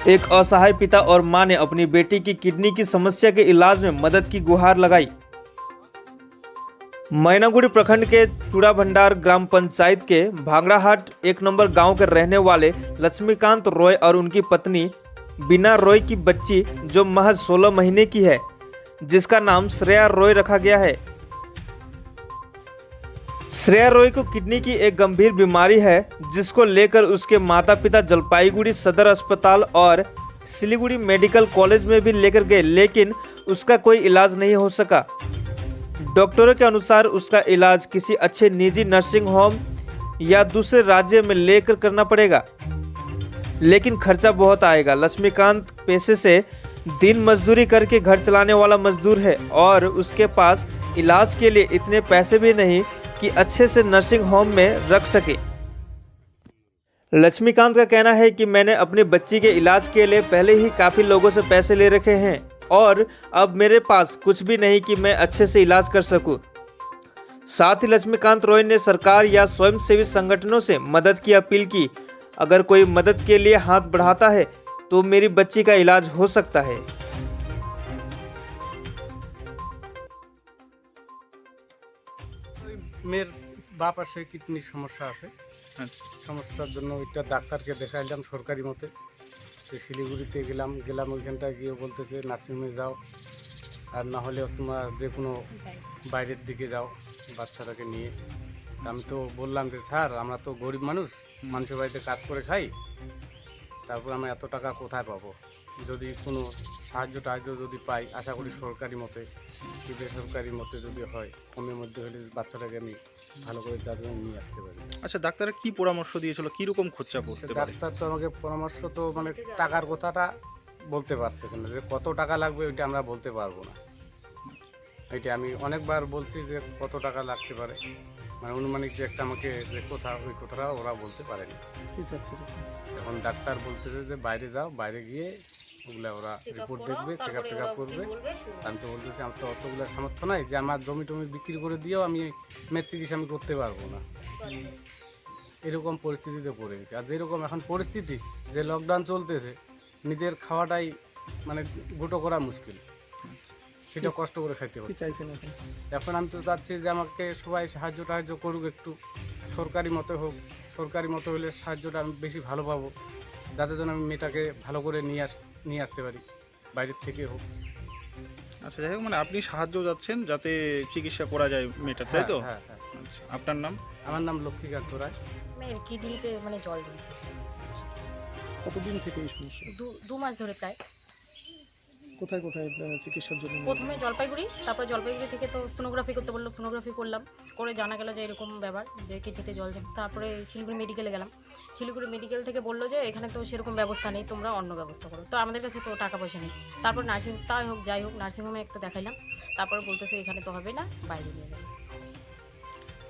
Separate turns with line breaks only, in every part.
एक असहाय पिता और मां ने अपनी बेटी की किडनी की समस्या के इलाज में मदद की गुहार लगाई। मैनागुड़ी प्रखंड के चूड़ा भंडार ग्राम पंचायत के भांगड़ाहाट 1 नंबर गांव के रहने वाले लक्ष्मीकांत रॉय और उनकी पत्नी बीना रॉय की बच्ची जो महज 16 महीने की है, जिसका नाम श्रेया रॉय रखा गया है। श्रेया रॉय को किडनी की एक गंभीर बीमारी है, जिसको लेकर उसके माता पिता जलपाईगुड़ी सदर अस्पताल और सिलीगुड़ी मेडिकल कॉलेज में भी लेकर गए, लेकिन उसका कोई इलाज नहीं हो सका। डॉक्टरों के अनुसार उसका इलाज किसी अच्छे निजी नर्सिंग होम या दूसरे राज्य में लेकर करना पड़ेगा, लेकिन खर्चा बहुत आएगा। लक्ष्मीकांत पेशे से दिन मजदूरी करके घर चलाने वाला मजदूर है और उसके पास इलाज के लिए इतने पैसे भी नहीं कि अच्छे से नर्सिंग होम में रख सके। लक्ष्मीकांत का कहना है कि मैंने अपनी बच्ची के इलाज के लिए पहले ही काफ़ी लोगों से पैसे ले रखे हैं और अब मेरे पास कुछ भी नहीं कि मैं अच्छे से इलाज कर सकूं। साथ ही लक्ष्मीकांत रॉय ने सरकार या स्वयंसेवी संगठनों से मदद की अपील की। अगर कोई मदद के लिए हाथ बढ़ाता है तो मेरी बच्ची का इलाज हो सकता है।
মেয়ের বাপ আসে কিডনির সমস্যা আছে, সমস্যার জন্য ওইটা ডাক্তারকে দেখাইলাম সরকারি মতে। শিলিগুড়িতে গেলাম ওইখানটায় গিয়ে বলতেছে নার্সিংহোমে যাও, আর না হলে তোমার যে কোনো বাইরের দিকে যাও বাচ্চাটাকে নিয়ে। আমি তো বললাম যে স্যার আমরা তো গরিব মানুষের বাড়িতে কাজ করে খাই, তারপর আমরা এত টাকা কোথায় পাবো? যদি কোনো সাহায্য যদি পাই, আশা করি সরকারি মতে কি বেসরকারি মতে যদি হয়, কমের মধ্যে হলে বাচ্চাটাকে আমি ভালো করে তাদের নিয়ে আসতে পারি।
আচ্ছা, ডাক্তার কি পরামর্শ দিয়েছিল, কিরকম খরচা পড়তে পারে?
ডাক্তার তো আমাকে পরামর্শ তো মানে টাকার কথাটা বলতে পারতেছে না, যে কত টাকা লাগবে ওইটা আমরা বলতে পারবো না। এটা আমি অনেকবার বলছি যে কত টাকা লাগতে পারে, মানে অনুমানিক যে একটা আমাকে যে কথা, ওই কথাটা ওরা বলতে পারেনি। এখন ডাক্তার বলতেছে যে বাইরে যাও, বাইরে গিয়ে ওগুলা ওরা রিপোর্ট দেখবে, চেক আপ করবে। আমি তো বলতেছি আমার তো অতগুলো সামর্থ্য নাই যে আমার জমি টমি বিক্রি করে দিয়েও আমি মেয়ের চিকিৎসা আমি করতে পারবো না। এরকম পরিস্থিতিতে পড়ে গেছে। আর যেরকম এখন পরিস্থিতি, যে লকডাউন চলতেছে, নিজের খাওয়াটাই মানে গোটো করা মুশকিল, সেটা কষ্ট করে খাইতে হচ্ছে। এখন আমি তো চাচ্ছি যে আমাকে সবাই সাহায্য করুক, একটু সরকারি মতে হোক। সরকারি মতো হলে সাহায্যটা আমি বেশি ভালো পাবো, যাতে যেন আমি মেয়েটাকে ভালো করে নিয়ে আসতে পারি, বাইরের থেকে হোক।
আচ্ছা, যাই হোক, মানে আপনি সাহায্য যাচ্ছেন যাতে চিকিৎসা করা যায় মেয়েটার, তাই তো?
হ্যাঁ।
আচ্ছা, আপনার নাম?
আমার নাম লক্ষ্মীকান্ত রায়।
মেয়ের কিডনিতে মানে জল জমছে।
কতদিন থেকে এই সমস্যা?
2 মাস ধরে প্রায়।
কোথায় চিকিৎসার জন্য?
প্রথমে জলপাইগুড়ি, তারপরে জলপাইগুড়ি থেকে তো সোনোগ্রাফি করতে বললো, সোনোগ্রাফি করলাম, করে জানা গেল যে এরকম ব্যাপার, যে কিডনিতে জল জমে। তারপরে শিলিগুড়ি মেডিকেলে গেলাম, শিলিগুড়ি মেডিকেল থেকে বললো যে এখানে তো সেরকম ব্যবস্থা নেই, তোমরা অন্য ব্যবস্থা করো। তো আমাদের কাছে তো টাকা পয়সা নেই। তারপর যাই হোক নার্সিংহোমে একটা দেখাইলাম, তারপরে বলতেছে এখানে তো হবে না, বাইরে নিয়ে যাবে।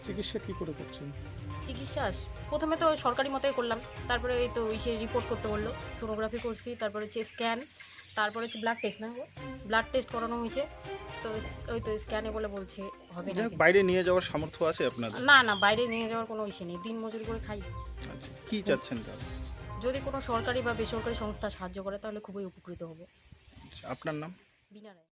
চিকিৎসা কী করে করছেন?
চিকিৎসা প্রথমে তো সরকারি মতোই করলাম, তারপরে এই তো রিপোর্ট করতে বললো, সোনোগ্রাফি করছি, তারপরে হচ্ছে স্ক্যান, তারপরে হচ্ছে ব্লাড টেস্ট, না ব্লাড টেস্ট করানো হয়েছে। তো ওই তো স্ক্যানে বলছে হবে না।
বাইরে নিয়ে যাওয়ার সামর্থ্য আছে আপনাদের?
না, বাইরে নিয়ে যাওয়ার কোনো ইস্যু নেই, দিন মজুরি করে খাই।
আচ্ছা, কি চাচ্ছেন তাহলে?
যদি কোনো সরকারি বা বেসরকারি সংস্থা সাহায্য করে তাহলে খুবই উপকৃত হব।
আপনার নাম?
বিনা রায়।